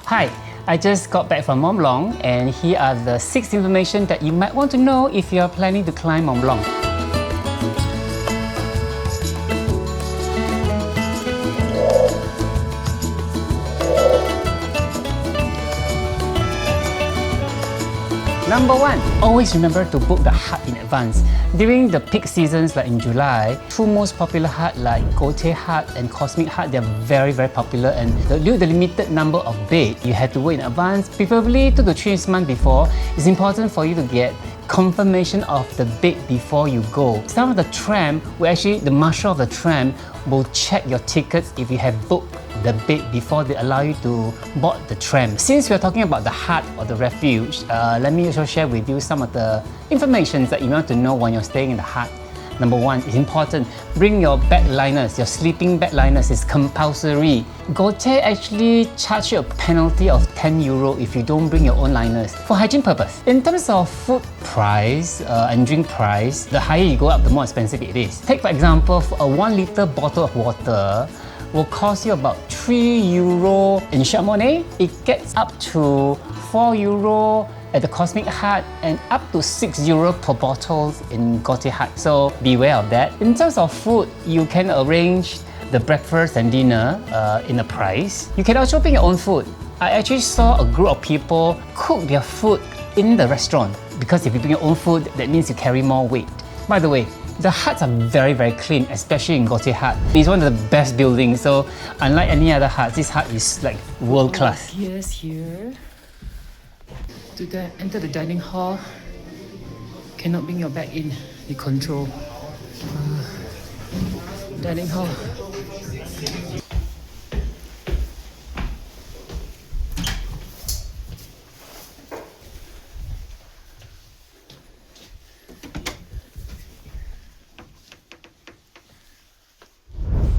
Hi, I just got back from Mont Blanc and here are the 6 information that you might want to know if you are planning to climb Mont Blanc. Number 1, always remember to book the hut in advance. During the peak seasons like in July, 2 most popular huts like Goûter hut and Cosmic hut, they're very popular, and due to the limited number of beds, you have to wait in advance, preferably 2 to 3 months before. It's important for you to get confirmation of the bed before you go. Some of the tram will actually, the marshal of the tram will check your tickets if you have booked the bed before they allow you to board the tram. Since we're talking about the hut or the refuge, let me also share with you some of the information that you want to know when you're staying in the hut. Number 1, it's important, bring your bed liners, your sleeping bed liners is compulsory. Goûter actually charge you a penalty of €10 if you don't bring your own liners for hygiene purpose. In terms of food price and drink price, the higher you go up, the more expensive it is. Take for example, a 1 litre bottle of water will cost you about €3 in Chamonix. It gets up to €4 at the Cosmic hut and up to €6 per bottle in Goûter hut. So beware of that. In terms of food, you can arrange the breakfast and dinner in a price. You can also bring your own food. I actually saw a group of people cook their food in the restaurant, because if you bring your own food, that means you carry more weight. By the way, the huts are very clean, especially in Goûter hut. It's one of the best buildings, so unlike any other hut, this hut is like world class. Yes, here. To enter the dining hall, cannot bring your bag in, the control. Dining hall.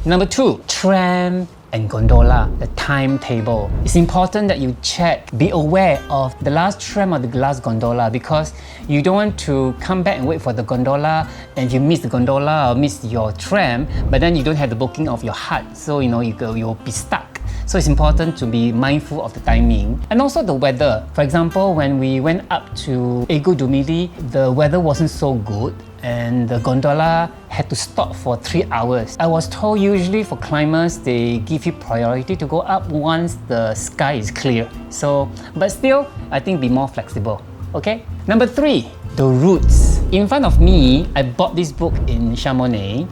Number 2, tram and gondola, the timetable. It's important that you check, be aware of the last tram or the last gondola, because you don't want to come back and wait for the gondola and if you miss the gondola or miss your tram, but then you don't have the booking of your hut, so you'll be stuck. So it's important to be mindful of the timing and also the weather. For example, when we went up to Aiguille du Midi, the weather wasn't so good and the gondola had to stop for 3 hours. I was told usually for climbers, they give you priority to go up once the sky is clear. So, but still, I think be more flexible, okay? Number 3, the routes. In front of me, I bought this book in Chamonix.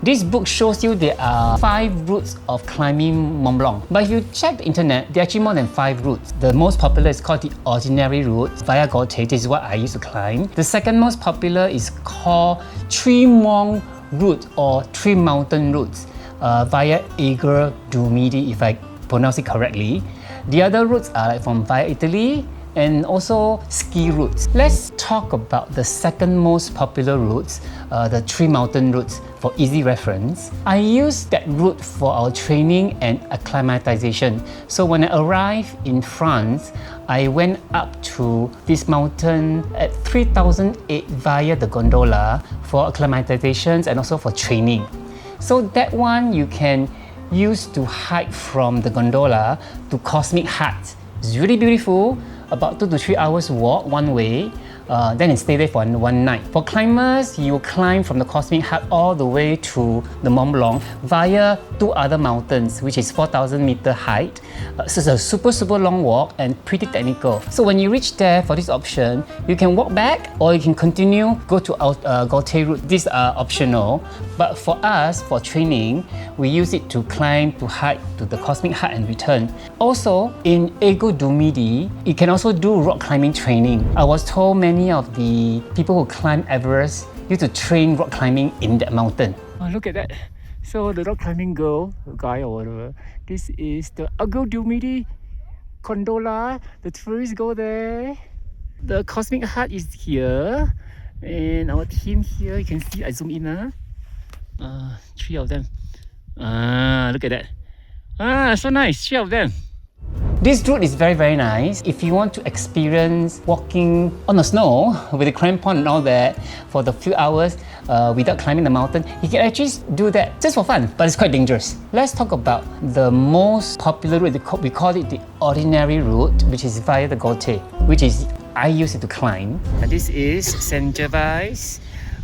This book shows you there are 5 routes of climbing Mont Blanc. But if you check the internet, there are actually more than 5 routes. The most popular is called the ordinary route via Goûter. This is what I used to climb. The second most popular is called Tram route or 3 mountain routes via Aiguille du Midi, if I pronounce it correctly. The other routes are like from via Italy and also ski routes. Let's talk about the second most popular routes, the 3 mountain routes, for easy reference. I used that route for our training and acclimatization. So when I arrived in France, I went up to this mountain at 3008 via the gondola for acclimatizations and also for training. So that one you can use to hike from the gondola to Cosmic hut. It's really beautiful. About 2 to 3 hours walk one way, then you stay there for one night. For climbers, you climb from the Cosmic hut all the way to the Mont Blanc via 2 other mountains, which is 4,000 meter height. So it's a super long walk and pretty technical. So when you reach there for this option, you can walk back or you can continue, go to our Goûter route. These are optional, but for us, for training, we use it to climb, to hike to the Cosmic hut and return. Also, in Aiguille du Midi, you can also do rock climbing training. I was told many of the people who climb Everest used to train rock climbing in that mountain. Oh, look at that. So the rock climbing guy or whatever, this is the Aiguille du Midi gondola. The tourists go there. The Cosmic hut is here. And our team here, you can see, I zoom in. 3 of them. Look at that. So nice, 3 of them. This route is very, very nice. If you want to experience walking on the snow with the crampon and all that for the few hours without climbing the mountain, you can actually do that just for fun, but it's quite dangerous. Let's talk about the most popular route. We call it the ordinary route, which is via the Goûter, which is I use it to climb. This is Saint Gervais.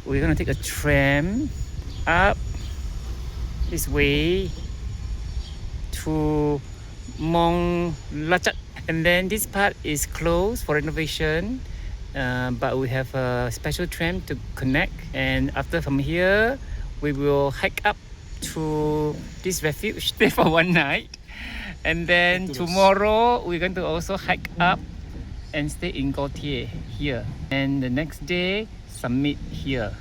We're gonna take a tram up this way to Mont Blanc, and then this part is closed for renovation, but we have a special tram to connect, and after from here we will hike up to this refuge, stay for one night, and then tomorrow we're going to also hike up and stay in Goûter here, and the next day summit here.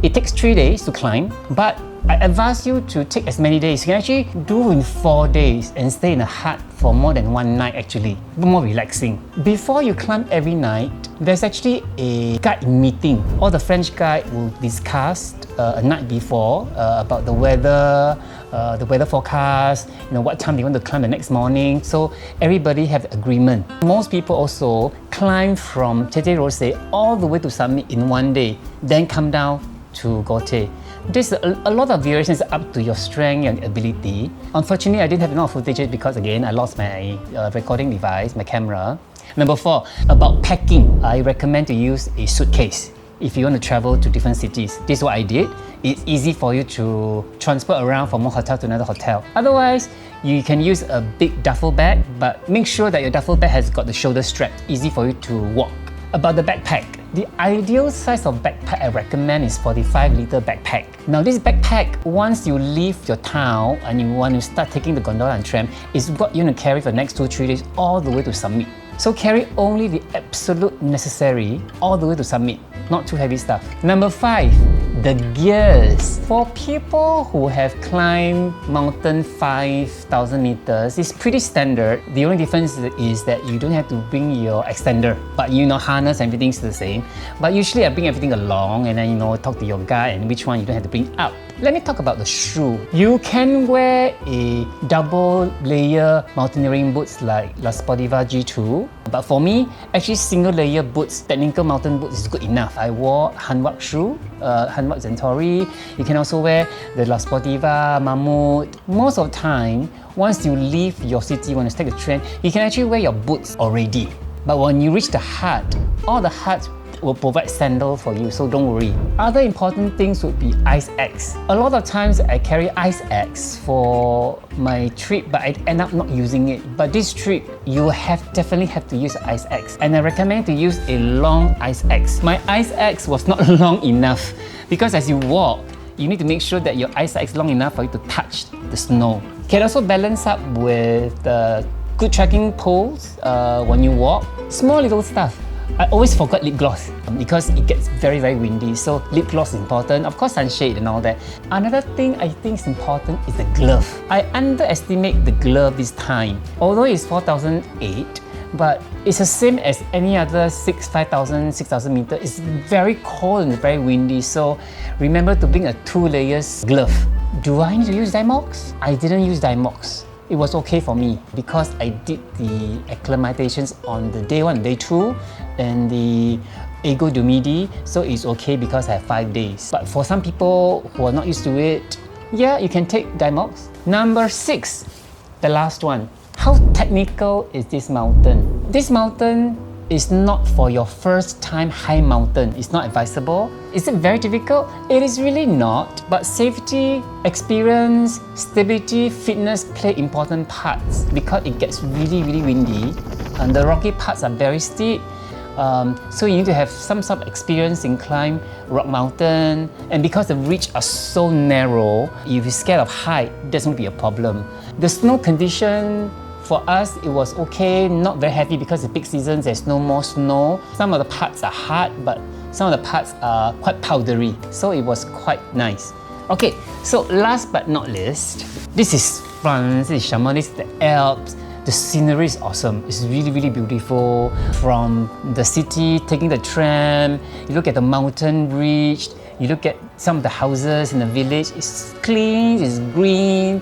It takes 3 days to climb, but I advise you to take as many days. You can actually do in 4 days and stay in a hut for more than one night actually, more relaxing. Before you climb every night, there's actually a guide meeting. All the French guide will discuss a night before about the weather forecast, what time they want to climb the next morning. So everybody have agreement. Most people also climb from Tete Rose all the way to summit in one day, then come down to Goûter. There's a lot of variations up to your strength and ability. Unfortunately, I didn't have enough footage because again, I lost my recording device, my camera. Number 4, about packing. I recommend to use a suitcase if you want to travel to different cities. This is what I did. It's easy for you to transfer around from one hotel to another hotel. Otherwise, you can use a big duffel bag, but make sure that your duffel bag has got the shoulder strap, easy for you to walk. About the backpack. The ideal size of backpack I recommend is 45-liter backpack. Now this backpack, once you leave your town and you want to start taking the gondola and tram, is what you want to carry for the next 2-3 days all the way to summit. So carry only the absolute necessary all the way to summit, not too heavy stuff. Number 5, the gears. For people who have climbed mountain 5,000 meters, it's pretty standard. The only difference is that you don't have to bring your extender, but harness, everything's the same. But usually I bring everything along and then talk to your guide and which one you don't have to bring up. Let me talk about the shoe. You can wear a double layer mountaineering boots like La Sportiva G2. But for me, actually single layer boots, technical mountain boots is good enough. I wore Hanwag shoe, Hanwag Centauri. You can also wear the La Sportiva, Mammut. Most of the time, once you leave your city, when you take a train, you can actually wear your boots already. But when you reach the hut, all the huts will provide sandal for you, so don't worry. Other important things would be ice axe. A lot of times I carry ice axe for my trip, but I end up not using it. But this trip, you definitely have to use ice axe, and I recommend to use a long ice axe. My ice axe was not long enough because as you walk, you need to make sure that your ice axe is long enough for you to touch the snow. You can also balance up with good trekking poles when you walk. Small little stuff. I always forgot lip gloss because it gets very, very windy. So lip gloss is important. Of course, sunshade and all that. Another thing I think is important is the glove. I underestimate the glove this time. Although it's 4,008, but it's the same as any other 5,000, 6,000 meters. It's very cold and very windy. So remember to bring a 2 layers glove. Do I need to use Dymox? I didn't use Dymox. It was okay for me because I did the acclimatizations on the day 1 and day 2 and the Aiguille du Midi, so it's okay because I have 5 days. But for some people who are not used to it, yeah, you can take Dymox. Number 6, the last one. How technical is this mountain? This mountain is not for your first time high mountain. It's not advisable. Is it very difficult? It is really not. But safety, experience, stability, fitness play important parts because it gets really, really windy and the rocky parts are very steep. So you need to have some sort of experience in climb rock mountain, and because the ridges are so narrow, if you're scared of height, that's going to be a problem. The snow condition for us, it was okay, not very heavy because the peak season, there's no more snow. Some of the parts are hard, but some of the parts are quite powdery. So it was quite nice. Okay, so last but not least, this is France, this is Chamonix, this is the Alps. The scenery is awesome. It's really, really beautiful. From the city, taking the tram, you look at the mountain ridge, you look at some of the houses in the village. It's clean, it's green.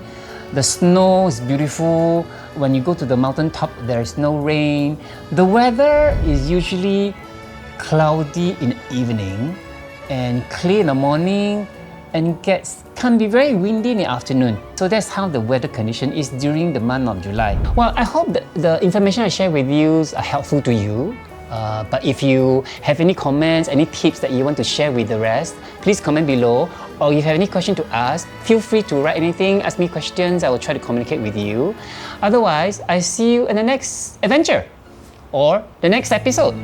The snow is beautiful. When you go to the mountain top, there is no rain. The weather is usually cloudy in the evening and clear in the morning and can be very windy in the afternoon. So that's how the weather condition is during the month of July. Well, I hope that the information I share with you are helpful to you. But if you have any comments, any tips that you want to share with the rest, please comment below. Or if you have any question to ask, feel free to write anything, ask me questions, I will try to communicate with you. Otherwise, I see you in the next adventure or the next episode.